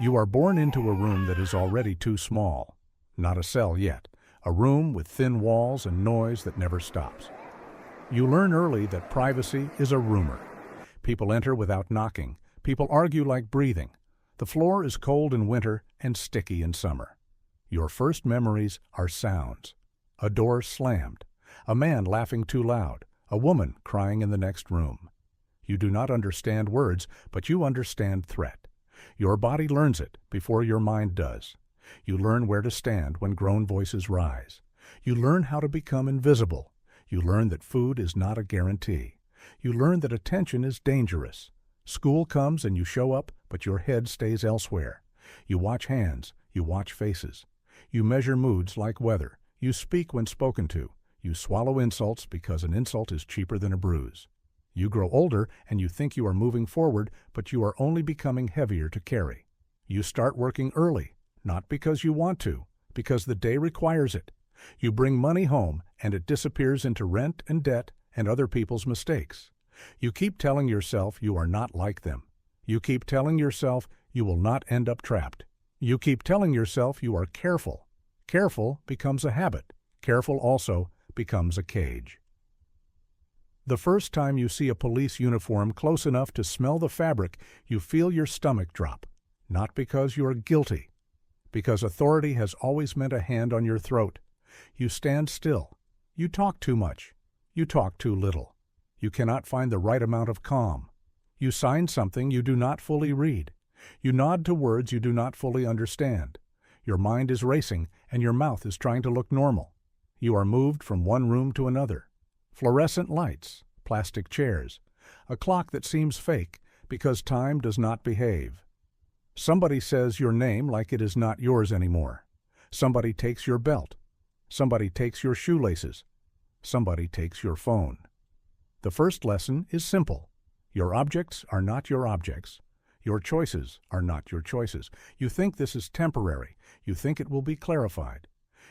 You are born into a room that is already too small. Not a cell yet. A room with thin walls and noise that never stops. You learn early that privacy is a rumor. People enter without knocking. People argue like breathing. The floor is cold in winter and sticky in summer. Your first memories are sounds. A door slammed. A man laughing too loud. A woman crying in the next room. You do not understand words, but you understand threat. Your body learns it before your mind does. You learn where to stand when grown voices rise. You learn how to become invisible. You learn that food is not a guarantee. You learn that attention is dangerous. School comes and you show up, but your head stays elsewhere. You watch hands. You watch faces. You measure moods like weather. You speak when spoken to. You swallow insults because an insult is cheaper than a bruise. You grow older and you think you are moving forward, but you are only becoming heavier to carry. You start working early, not because you want to, because the day requires it. You bring money home and it disappears into rent and debt and other people's mistakes. You keep telling yourself you are not like them. You keep telling yourself you will not end up trapped. You keep telling yourself you are careful. Careful becomes a habit. Careful also becomes a cage. The first time you see a police uniform close enough to smell the fabric, you feel your stomach drop. Not because you are guilty, because authority has always meant a hand on your throat. You stand still. You talk too much. You talk too little. You cannot find the right amount of calm. You sign something you do not fully read. You nod to words you do not fully understand. Your mind is racing and your mouth is trying to look normal. You are moved from one room to another. Fluorescent lights, plastic chairs, a clock that seems fake because time does not behave. Somebody says your name like it is not yours anymore. Somebody takes your belt. Somebody takes your shoelaces. Somebody takes your phone. The first lesson is simple. Your objects are not your objects. Your choices are not your choices. You think this is temporary. You think it will be clarified.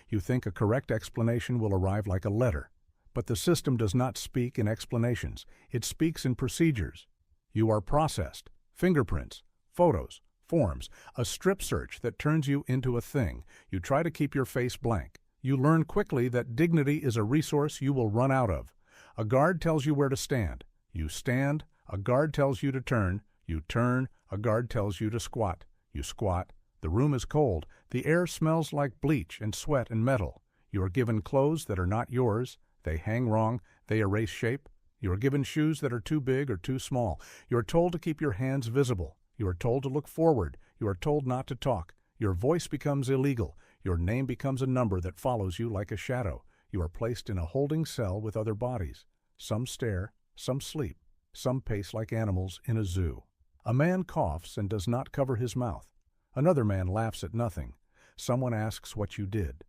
You think a correct explanation will arrive like a letter. But the system does not speak in explanations. It speaks in procedures. You are processed. Fingerprints, photos, forms, a strip search that turns you into a thing. You try to keep your face blank. You learn quickly that dignity is a resource you will run out of. A guard tells you where to stand. You stand. A guard tells you to turn. You turn. A guard tells you to squat. You squat. The room is cold. The air smells like bleach and sweat and metal. You are given clothes that are not yours. They hang wrong. They erase shape. You are given shoes that are too big or too small. You are told to keep your hands visible. You are told to look forward. You are told not to talk. Your voice becomes illegal. Your name becomes a number that follows you like a shadow. You are placed in a holding cell with other bodies. Some stare, some sleep, some pace like animals in a zoo. A man coughs and does not cover his mouth. Another man laughs at nothing. Someone asks what you did.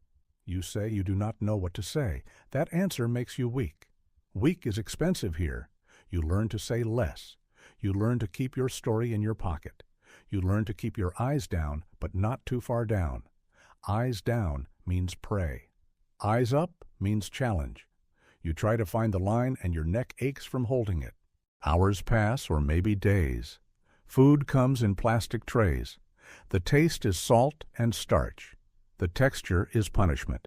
You say you do not know what to say. That answer makes you weak. Weak is expensive here. You learn to say less. You learn to keep your story in your pocket. You learn to keep your eyes down, but not too far down. Eyes down means prey. Eyes up means challenge. You try to find the line and your neck aches from holding it. Hours pass or maybe days. Food comes in plastic trays. The taste is salt and starch. The texture is punishment.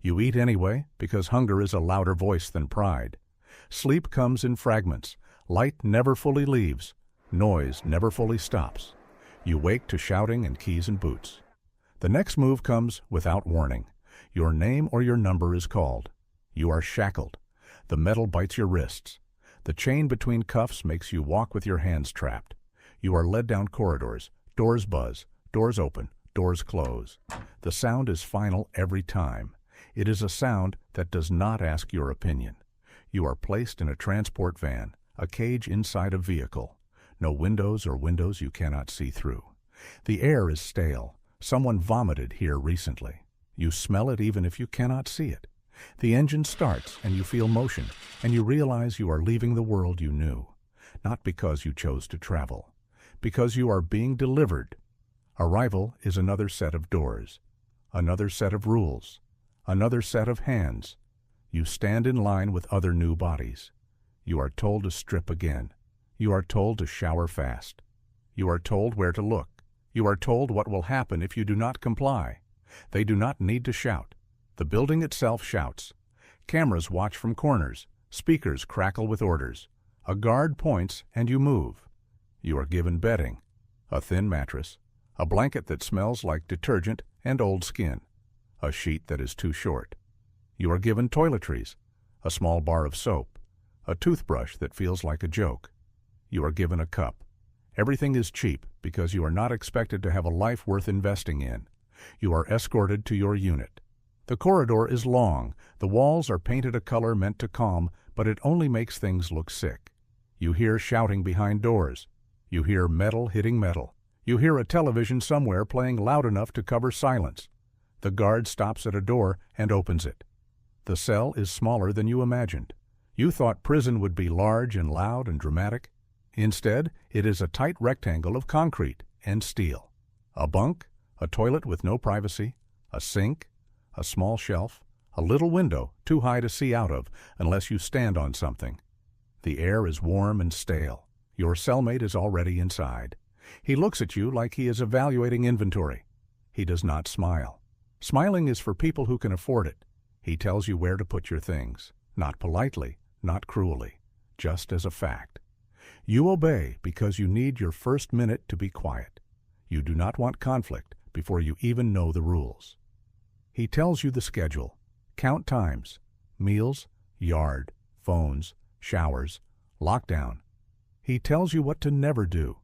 You eat anyway because hunger is a louder voice than pride. Sleep comes in fragments. Light never fully leaves. Noise never fully stops. You wake to shouting and keys and boots. The next move comes without warning. Your name or your number is called. You are shackled. The metal bites your wrists. The chain between cuffs makes you walk with your hands trapped. You are led down corridors. Doors buzz. Doors open. Doors close. The sound is final every time. It is a sound that does not ask your opinion. You are placed in a transport van, a cage inside a vehicle. No windows or windows you cannot see through. The air is stale. Someone vomited here recently. You smell it even if you cannot see it. The engine starts and you feel motion, and you realize you are leaving the world you knew. Not because you chose to travel. Because you are being delivered. Arrival is another set of doors. Another set of rules. Another set of hands. You stand in line with other new bodies. You are told to strip again. You are told to shower fast. You are told where to look. You are told what will happen if you do not comply. They do not need to shout. The building itself shouts. Cameras watch from corners. Speakers crackle with orders. A guard points and you move. You are given bedding, a thin mattress, a blanket that smells like detergent and old skin, a sheet that is too short. You are given toiletries, a small bar of soap, a toothbrush that feels like a joke. You are given a cup. Everything is cheap because you are not expected to have a life worth investing in. You are escorted to your unit. The corridor is long. The walls are painted a color meant to calm, but it only makes things look sick. You hear shouting behind doors. You hear metal hitting metal. You hear a television somewhere playing loud enough to cover silence. The guard stops at a door and opens it. The cell is smaller than you imagined. You thought prison would be large and loud and dramatic. Instead, it is a tight rectangle of concrete and steel. A bunk, a toilet with no privacy, a sink, a small shelf, a little window too high to see out of unless you stand on something. The air is warm and stale. Your cellmate is already inside. He looks at you like he is evaluating inventory. He does not smile. Smiling is for people who can afford it. He tells you where to put your things, not politely, not cruelly, just as a fact. You obey because you need your first minute to be quiet. You do not want conflict before you even know the rules. He tells you the schedule, count times, meals, yard, phones, showers, lockdown. He tells you what to never do.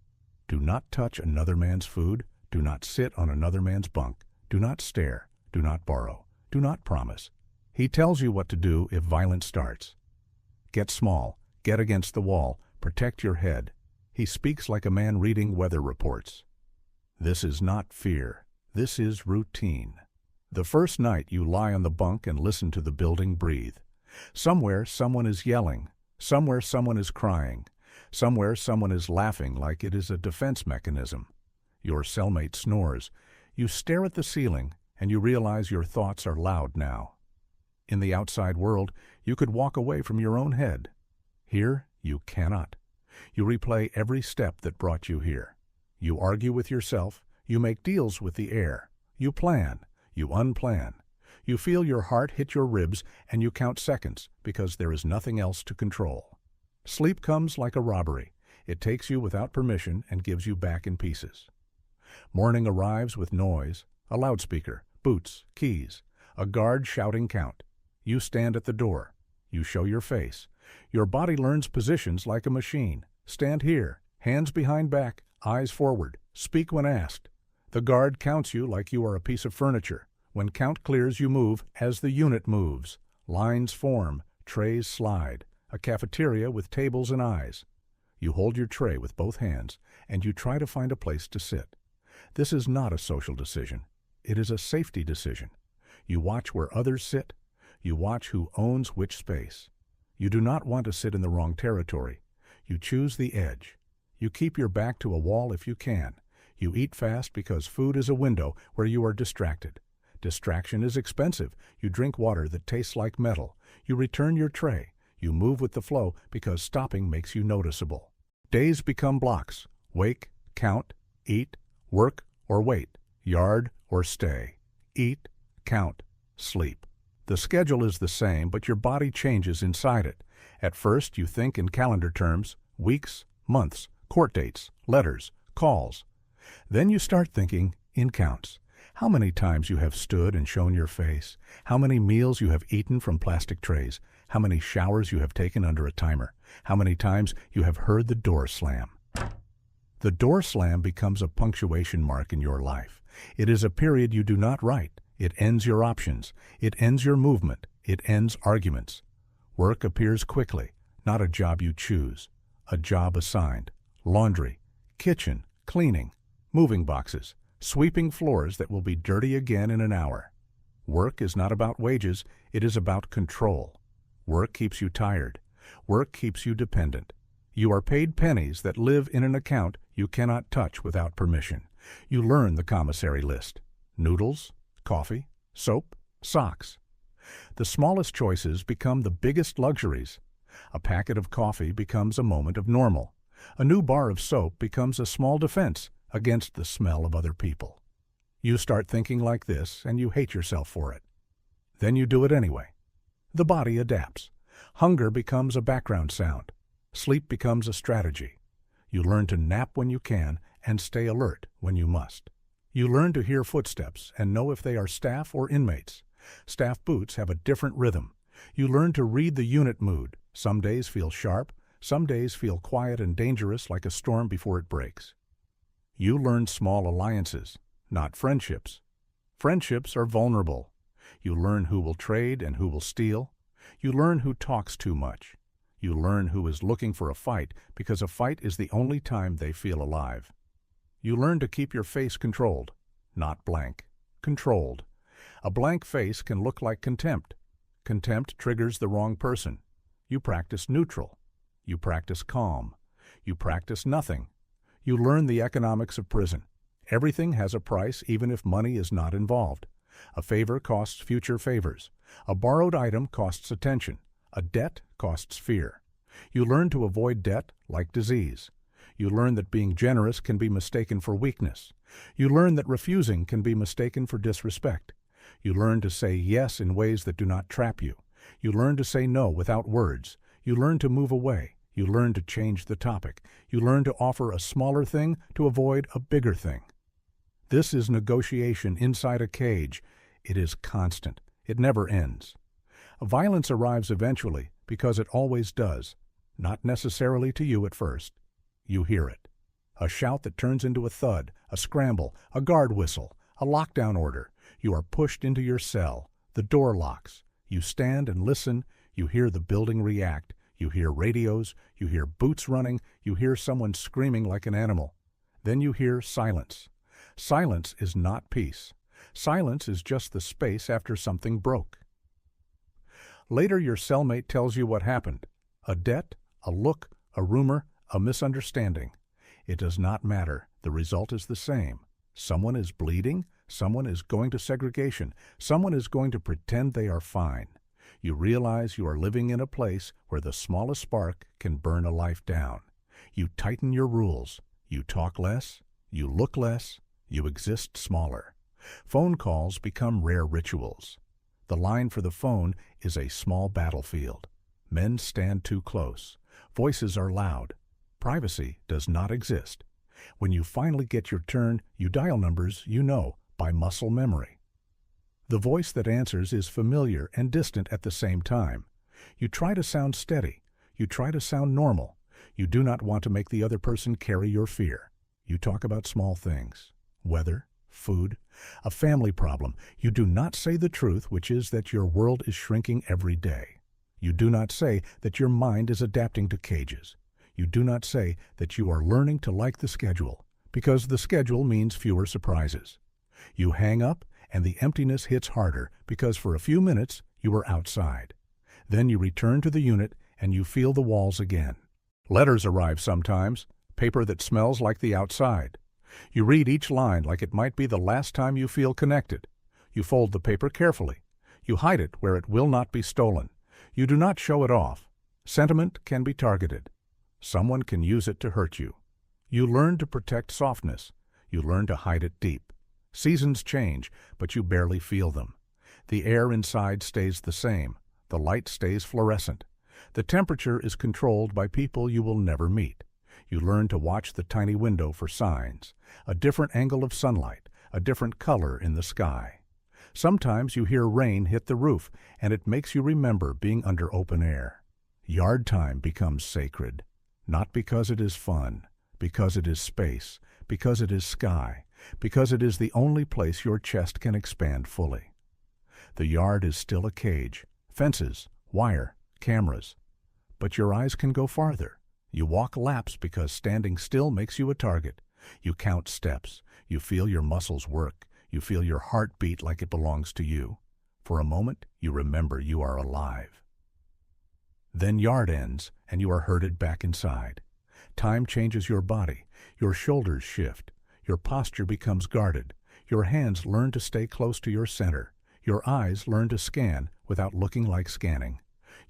Do not touch another man's food. Do not sit on another man's bunk. Do not stare. Do not borrow. Do not promise. He tells you what to do if violence starts. Get small. Get against the wall. Protect your head. He speaks like a man reading weather reports. This is not fear. This is routine. The first night you lie on the bunk and listen to the building breathe. Somewhere someone is yelling. Somewhere someone is crying. Somewhere someone is laughing like it is a defense mechanism. Your cellmate snores. You stare at the ceiling and you realize your thoughts are loud now. In the outside world, you could walk away from your own head. Here, you cannot. You replay every step that brought you here. You argue with yourself. You make deals with the air. You plan. You unplan. You feel your heart hit your ribs and you count seconds because there is nothing else to control. Sleep comes like a robbery. It takes you without permission and gives you back in pieces. Morning arrives with noise, a loudspeaker, boots, keys, a guard shouting count. You stand at the door. You show your face. Your body learns positions like a machine. Stand here, hands behind back, eyes forward. Speak when asked. The guard counts you like you are a piece of furniture. When count clears, you move as the unit moves. Lines form, trays slide. A cafeteria with tables and eyes. You hold your tray with both hands, and you try to find a place to sit. This is not a social decision. It is a safety decision. You watch where others sit. You watch who owns which space. You do not want to sit in the wrong territory. You choose the edge. You keep your back to a wall if you can. You eat fast because food is a window where you are distracted. Distraction is expensive. You drink water that tastes like metal. You return your tray. You move with the flow because stopping makes you noticeable. Days become blocks. Wake, count, eat, work or wait, yard or stay. Eat, count, sleep. The schedule is the same, but your body changes inside it. At first, you think in calendar terms, weeks, months, court dates, letters, calls. Then you start thinking in counts. How many times you have stood and shown your face, how many meals you have eaten from plastic trays, how many showers you have taken under a timer, how many times you have heard the door slam. The door slam becomes a punctuation mark in your life. It is a period you do not write. It ends your options. It ends your movement. It ends arguments. Work appears quickly, not a job you choose, a job assigned. Laundry, kitchen, cleaning, moving boxes, sweeping floors that will be dirty again in an hour. Work is not about wages, it is about control. Work keeps you tired. Work keeps you dependent. You are paid pennies that live in an account you cannot touch without permission. You learn the commissary list. Noodles, coffee, soap, socks. The smallest choices become the biggest luxuries. A packet of coffee becomes a moment of normal. A new bar of soap becomes a small defense against the smell of other people. You start thinking like this, and you hate yourself for it. Then you do it anyway. The body adapts. Hunger becomes a background sound. Sleep becomes a strategy. You learn to nap when you can and stay alert when you must. You learn to hear footsteps and know if they are staff or inmates. Staff boots have a different rhythm. You learn to read the unit mood. Some days feel sharp, some days feel quiet and dangerous like a storm before it breaks. You learn small alliances, not friendships. Friendships are vulnerable. You learn who will trade and who will steal. You learn who talks too much. You learn who is looking for a fight because a fight is the only time they feel alive. You learn to keep your face controlled, not blank, controlled. A blank face can look like contempt. Contempt triggers the wrong person. You practice neutral. You practice calm. You practice nothing. You learn the economics of prison. Everything has a price even if money is not involved. A favor costs future favors. A borrowed item costs attention. A debt costs fear. You learn to avoid debt like disease. You learn that being generous can be mistaken for weakness. You learn that refusing can be mistaken for disrespect. You learn to say yes in ways that do not trap you. You learn to say no without words. You learn to move away. You learn to change the topic. You learn to offer a smaller thing to avoid a bigger thing. This is negotiation inside a cage. It is constant. It never ends. Violence arrives eventually because it always does, not necessarily to you at first. You hear it. A shout that turns into a thud, a scramble, a guard whistle, a lockdown order. You are pushed into your cell. The door locks. You stand and listen. You hear the building react. You hear radios. You hear boots running. You hear someone screaming like an animal. Then you hear silence. Silence is not peace. Silence is just the space after something broke. Later, your cellmate tells you what happened. A debt, a look, a rumor, a misunderstanding. It does not matter. The result is the same. Someone is bleeding. Someone is going to segregation. Someone is going to pretend they are fine. You realize you are living in a place where the smallest spark can burn a life down. You tighten your rules. You talk less. You look less. You exist smaller. Phone calls become rare rituals. The line for the phone is a small battlefield. Men stand too close. Voices are loud. Privacy does not exist. When you finally get your turn, you dial numbers you know by muscle memory. The voice that answers is familiar and distant at the same time. You try to sound steady. You try to sound normal. You do not want to make the other person carry your fear. You talk about small things. Weather, food, a family problem. You do not say the truth, which is that your world is shrinking every day. You do not say that your mind is adapting to cages. You do not say that you are learning to like the schedule, because the schedule means fewer surprises. You hang up, and the emptiness hits harder because for a few minutes you were outside. Then you return to the unit, and you feel the walls again. Letters arrive sometimes, paper that smells like the outside. You read each line like it might be the last time you feel connected. You fold the paper carefully. You hide it where it will not be stolen. You do not show it off. Sentiment can be targeted. Someone can use it to hurt you. You learn to protect softness. You learn to hide it deep. Seasons change, but you barely feel them. The air inside stays the same. The light stays fluorescent. The temperature is controlled by people you will never meet. You learn to watch the tiny window for signs, a different angle of sunlight, a different color in the sky. Sometimes you hear rain hit the roof, and it makes you remember being under open air. Yard time becomes sacred, not because it is fun, because it is space, because it is sky, because it is the only place your chest can expand fully. The yard is still a cage, fences, wire, cameras. But your eyes can go farther. You walk laps because standing still makes you a target. You count steps. You feel your muscles work. You feel your heart beat like it belongs to you. For a moment, you remember you are alive. Then yard ends, and you are herded back inside. Time changes your body. Your shoulders shift. Your posture becomes guarded. Your hands learn to stay close to your center. Your eyes learn to scan without looking like scanning.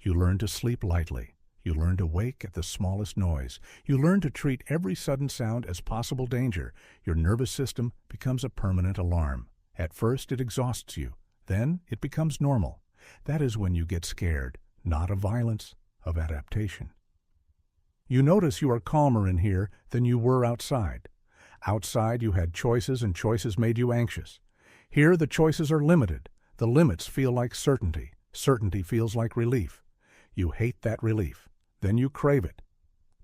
You learn to sleep lightly. You learn to wake at the smallest noise. You learn to treat every sudden sound as possible danger. Your nervous system becomes a permanent alarm. At first, it exhausts you. Then, it becomes normal. That is when you get scared, not of violence, of adaptation. You notice you are calmer in here than you were outside. Outside, you had choices, and choices made you anxious. Here, the choices are limited. The limits feel like certainty. Certainty feels like relief. You hate that relief. Then you crave it.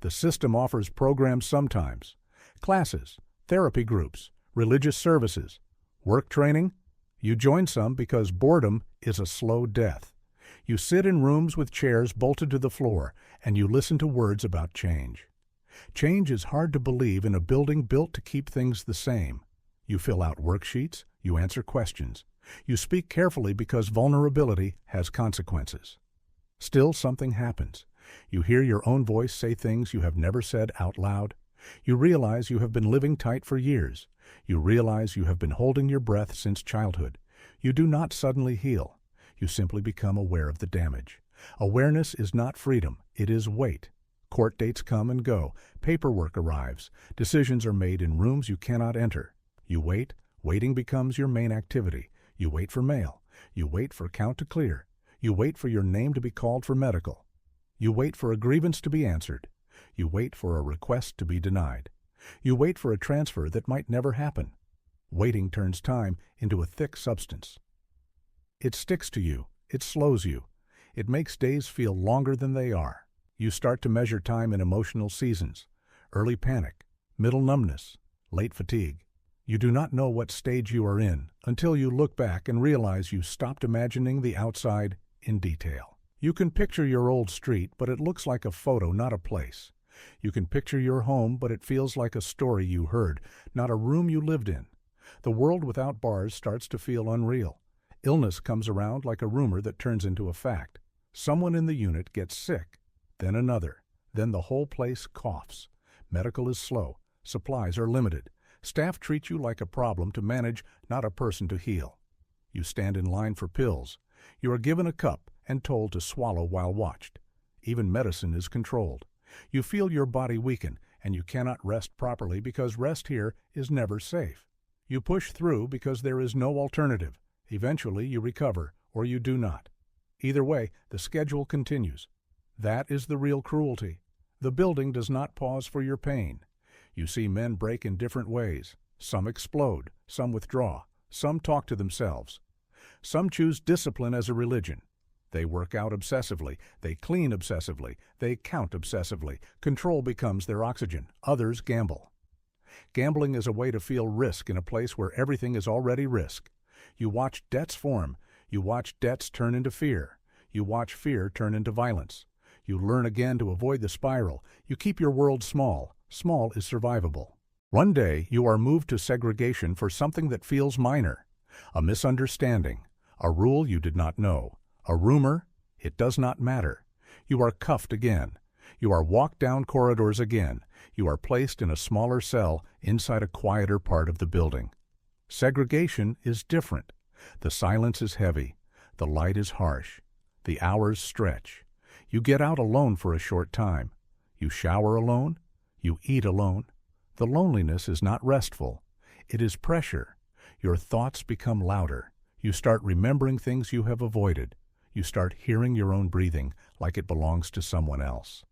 The system offers programs sometimes. Classes, therapy groups, religious services, work training. You join some because boredom is a slow death. You sit in rooms with chairs bolted to the floor, and you listen to words about change. Change is hard to believe in a building built to keep things the same. You fill out worksheets, you answer questions. You speak carefully because vulnerability has consequences. Still, something happens. You hear your own voice say things you have never said out loud. You realize you have been living tight for years. You realize you have been holding your breath since childhood. You do not suddenly heal. You simply become aware of the damage. Awareness is not freedom, it is weight. Court dates come and go. Paperwork arrives. Decisions are made in rooms you cannot enter. You wait. Waiting becomes your main activity. You wait for mail. You wait for count to clear. You wait for your name to be called for medical. You wait for a grievance to be answered. You wait for a request to be denied. You wait for a transfer that might never happen. Waiting turns time into a thick substance. It sticks to you. It slows you. It makes days feel longer than they are. You start to measure time in emotional seasons. Early panic, middle numbness, late fatigue. You do not know what stage you are in until you look back and realize you stopped imagining the outside in detail. You can picture your old street, but it looks like a photo, not a place. You can picture your home, but it feels like a story you heard, not a room you lived in. The world without bars starts to feel unreal. Illness comes around like a rumor that turns into a fact. Someone in the unit gets sick, then another. Then the whole place coughs. Medical is slow. Supplies are limited. Staff treat you like a problem to manage, not a person to heal. You stand in line for pills. You are given a cup and told to swallow while watched. Even medicine is controlled. You feel your body weaken, and you cannot rest properly because rest here is never safe. You push through because there is no alternative. Eventually you recover, or you do not. Either way, the schedule continues. That is the real cruelty. The building does not pause for your pain. You see men break in different ways. Some explode, some withdraw, some talk to themselves. Some choose discipline as a religion. They work out obsessively, they clean obsessively, they count obsessively. Control becomes their oxygen. Others gamble. Gambling is a way to feel risk in a place where everything is already risk. You watch debts form. You watch debts turn into fear. You watch fear turn into violence. You learn again to avoid the spiral. You keep your world small. Small is survivable. One day, you are moved to segregation for something that feels minor. A misunderstanding. A rule you did not know. A rumor. It does not matter. You are cuffed again. You are walked down corridors again. You are placed in a smaller cell inside a quieter part of the building. Segregation is different. The silence is heavy. The light is harsh. The hours stretch. You get out alone for a short time. You shower alone. You eat alone. The loneliness is not restful. It is pressure. Your thoughts become louder. You start remembering things you have avoided. You start hearing your own breathing like it belongs to someone else.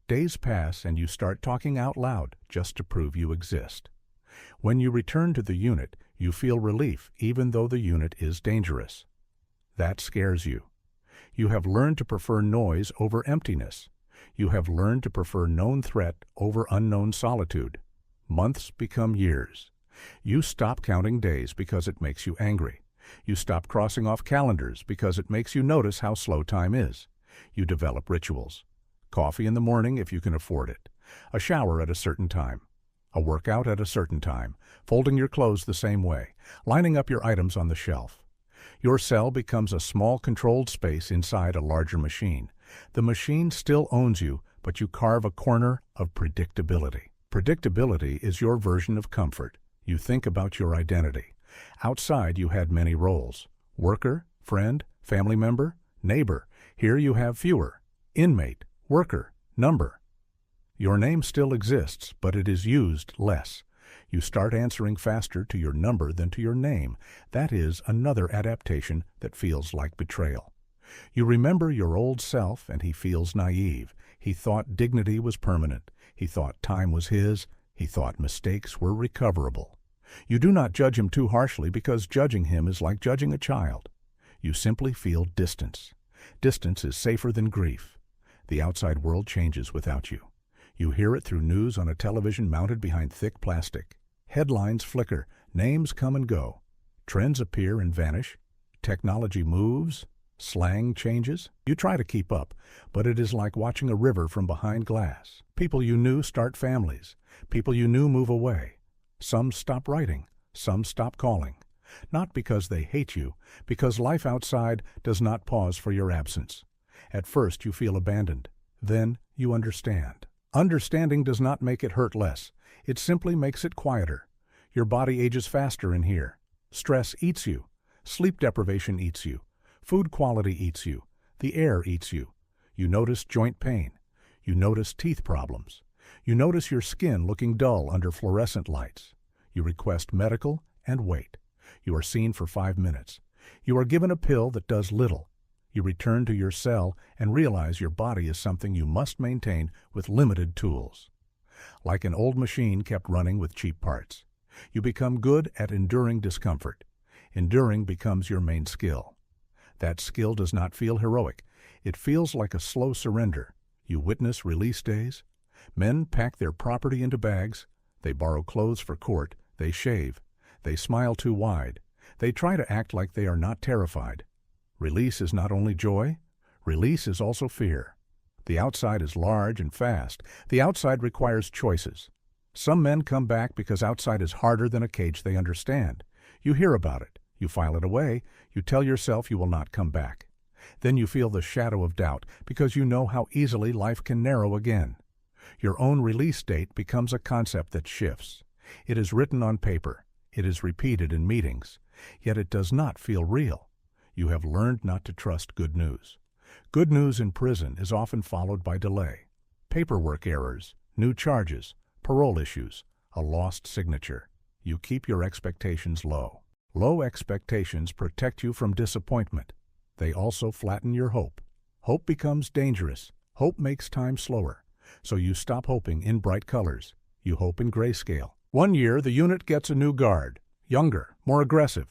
Days pass and you start talking out loud just to prove you exist. When you return to the unit, you feel relief even though the unit is dangerous. That scares you. You have learned to prefer noise over emptiness. You have learned to prefer known threat over unknown solitude. Months become years. You stop counting days because it makes you angry. You stop crossing off calendars because it makes you notice how slow time is. You develop rituals. Coffee in the morning if you can afford it. A shower at a certain time. A workout at a certain time. Folding your clothes the same way. Lining up your items on the shelf. Your cell becomes a small controlled space inside a larger machine. The machine still owns you, but you carve a corner of predictability. Predictability is your version of comfort. You think about your identity. Outside you had many roles. Worker, friend, family member, neighbor. Here you have fewer. Inmate, Worker, number. Your name still exists, but it is used less. You start answering faster to your number than to your name. That is another adaptation that feels like betrayal. You remember your old self, and he feels naive. He thought dignity was permanent. He thought time was his. He thought mistakes were recoverable. You do not judge him too harshly, because judging him is like judging a child. You simply feel distance. Distance is safer than grief. The outside world changes without you. You hear it through news on a television mounted behind thick plastic. Headlines flicker, names come and go. Trends appear and vanish. Technology moves, slang changes. You try to keep up, but it is like watching a river from behind glass. People you knew start families. People you knew move away. Some stop writing, some stop calling. Not because they hate you, because life outside does not pause for your absence. At first you feel abandoned. Then you understand. Understanding does not make it hurt less. It simply makes it quieter. Your body ages faster in here. Stress eats you. Sleep deprivation eats you. Food quality eats you. The air eats you. You notice joint pain. You notice teeth problems. You notice your skin looking dull under fluorescent lights. You request medical and wait. You are seen for 5 minutes. You are given a pill that does little. You return to your cell and realize your body is something you must maintain with limited tools. Like an old machine kept running with cheap parts. You become good at enduring discomfort. Enduring becomes your main skill. That skill does not feel heroic. It feels like a slow surrender. You witness release days. Men pack their property into bags. They borrow clothes for court. They shave. They smile too wide. They try to act like they are not terrified. Release is not only joy. Release is also fear. The outside is large and fast. The outside requires choices. Some men come back because outside is harder than a cage they understand. You hear about it. You file it away. You tell yourself you will not come back. Then you feel the shadow of doubt because you know how easily life can narrow again. Your own release date becomes a concept that shifts. It is written on paper. It is repeated in meetings. Yet it does not feel real. You have learned not to trust good news. Good news in prison is often followed by delay. Paperwork errors, new charges, parole issues, a lost signature. You keep your expectations low. Low expectations protect you from disappointment. They also flatten your hope. Hope becomes dangerous. Hope makes time slower. So you stop hoping in bright colors. You hope in grayscale. One year, the unit gets a new guard. Younger, more aggressive.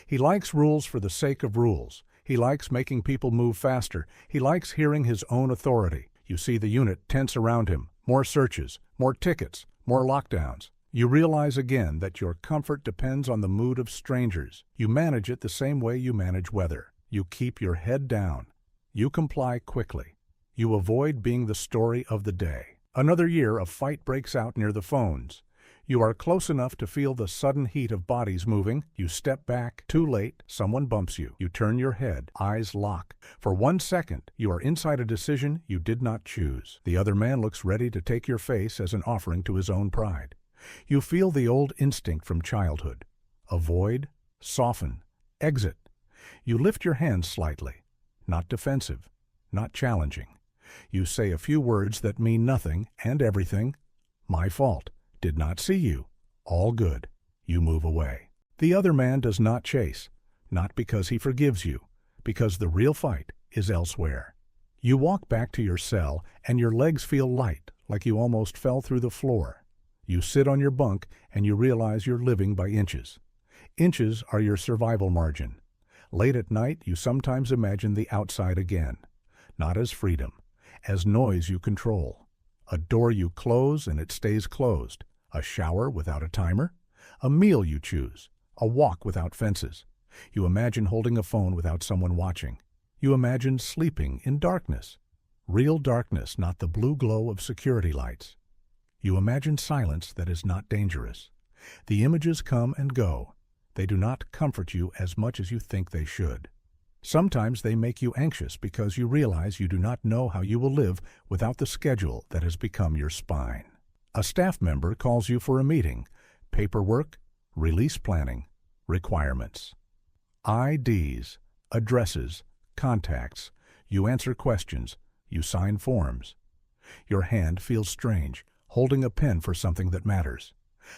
He likes rules for the sake of rules. He likes making people move faster. He likes hearing his own authority. You see the unit tense around him. More searches, more tickets, more lockdowns. You realize again that your comfort depends on the mood of strangers. You manage it the same way you manage weather. You keep your head down. You comply quickly. You avoid being the story of the day. Another year, a fight breaks out near the phones. You are close enough to feel the sudden heat of bodies moving. You step back. Too late. Someone bumps you. You turn your head. Eyes lock. For 1 second, you are inside a decision you did not choose. The other man looks ready to take your face as an offering to his own pride. You feel the old instinct from childhood. Avoid, soften, exit. You lift your hands slightly. Not defensive, not challenging. You say a few words that mean nothing and everything. My fault. Did not see you. All good. You move away. The other man does not chase, not because he forgives you, because the real fight is elsewhere. You walk back to your cell and your legs feel light, like you almost fell through the floor. You sit on your bunk and you realize you're living by inches. Inches are your survival margin. Late at night, you sometimes imagine the outside again, not as freedom, as noise you control. A door you close and it stays closed. A shower without a timer. A meal you choose. A walk without fences. You imagine holding a phone without someone watching. You imagine sleeping in darkness. Real darkness, not the blue glow of security lights. You imagine silence that is not dangerous. The images come and go. They do not comfort you as much as you think they should. Sometimes they make you anxious because you realize you do not know how you will live without the schedule that has become your spine. A staff member calls you for a meeting, paperwork, release planning, requirements. IDs, addresses, contacts. You answer questions. You sign forms. Your hand feels strange, holding a pen for something that matters.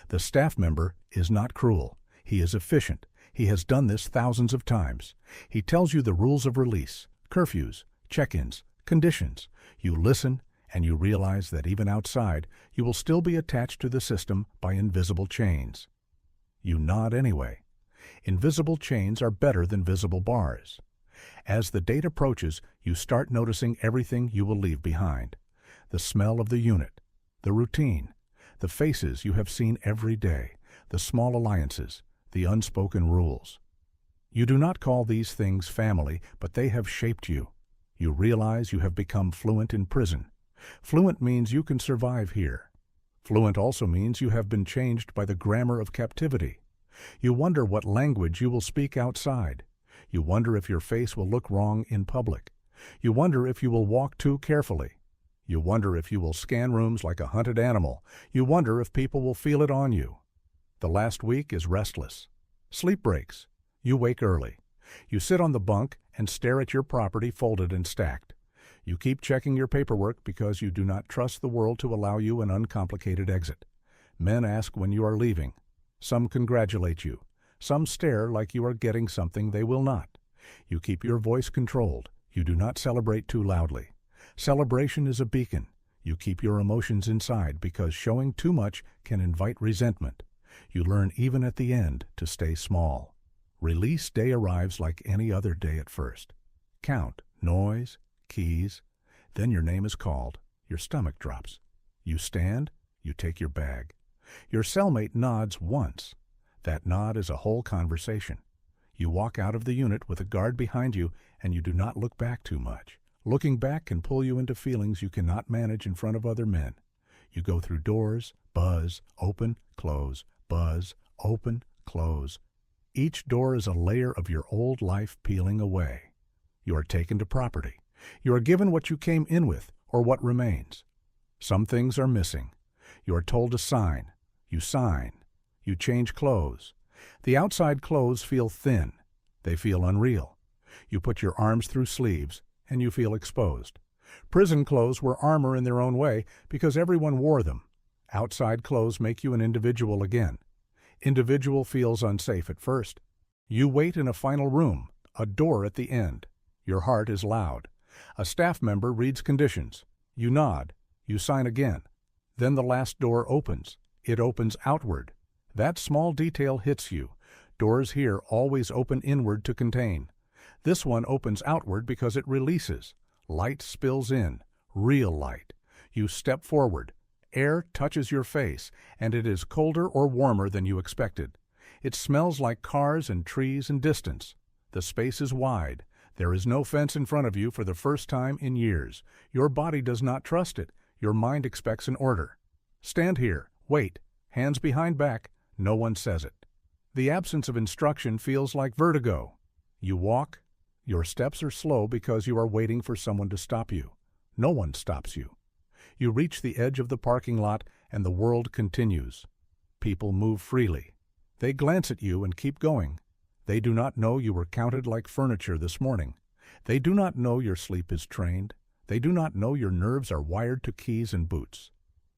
The staff member is not cruel. He is efficient. He has done this thousands of times. He tells you the rules of release, curfews, check-ins, conditions. You listen, and you realize that even outside, you will still be attached to the system by invisible chains. You nod anyway. Invisible chains are better than visible bars. As the date approaches, you start noticing everything you will leave behind. The smell of the unit, the routine, the faces you have seen every day, the small alliances, the unspoken rules. You do not call these things family, but they have shaped you. You realize you have become fluent in prison. Fluent means you can survive here. Fluent also means you have been changed by the grammar of captivity. You wonder what language you will speak outside. You wonder if your face will look wrong in public. You wonder if you will walk too carefully. You wonder if you will scan rooms like a hunted animal. You wonder if people will feel it on you. The last week is restless. Sleep breaks. You wake early. You sit on the bunk and stare at your property folded and stacked. You keep checking your paperwork because you do not trust the world to allow you an uncomplicated exit. Men ask when you are leaving. Some congratulate you. Some stare like you are getting something they will not. You keep your voice controlled. You do not celebrate too loudly. Celebration is a beacon. You keep your emotions inside because showing too much can invite resentment. You learn even at the end to stay small. Release day arrives like any other day at first. Count, noise, keys. Then your name is called. Your stomach drops. You stand. You take your bag. Your cellmate nods once. That nod is a whole conversation. You walk out of the unit with a guard behind you, and you do not look back too much. Looking back can pull you into feelings you cannot manage in front of other men. You go through doors, buzz, open, close, buzz, open, close. Each door is a layer of your old life peeling away. You are taken to property. You are given what you came in with, or what remains. Some things are missing. You are told to sign. You sign. You change clothes. The outside clothes feel thin. They feel unreal. You put your arms through sleeves, and you feel exposed. Prison clothes were armor in their own way because everyone wore them. Outside clothes make you an individual again. Individual feels unsafe at first. You wait in a final room, a door at the end. Your heart is loud. A staff member reads conditions. You nod. You sign again. Then the last door opens. It opens outward. That small detail hits you. Doors here always open inward to contain. This one opens outward because it releases. Light spills in. Real light. You step forward. Air touches your face, and it is colder or warmer than you expected. It smells like cars and trees and distance. The space is wide. There is no fence in front of you for the first time in years. Your body does not trust it. Your mind expects an order. Stand here. Wait. Hands behind back. No one says it. The absence of instruction feels like vertigo. You walk. Your steps are slow because you are waiting for someone to stop you. No one stops you. You reach the edge of the parking lot, and the world continues. People move freely. They glance at you and keep going. They do not know you were counted like furniture this morning. They do not know your sleep is trained. They do not know your nerves are wired to keys and boots.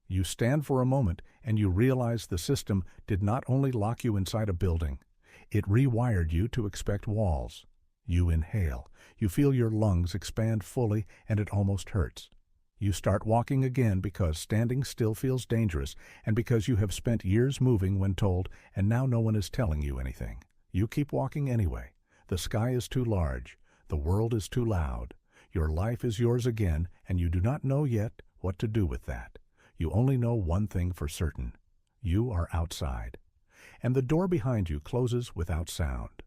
You stand for a moment, and you realize the system did not only lock you inside a building. It rewired you to expect walls. You inhale. You feel your lungs expand fully, and it almost hurts. You start walking again because standing still feels dangerous and because you have spent years moving when told, and now no one is telling you anything. You keep walking anyway. The sky is too large. The world is too loud. Your life is yours again, and you do not know yet what to do with that. You only know one thing for certain. You are outside. And the door behind you closes without sound.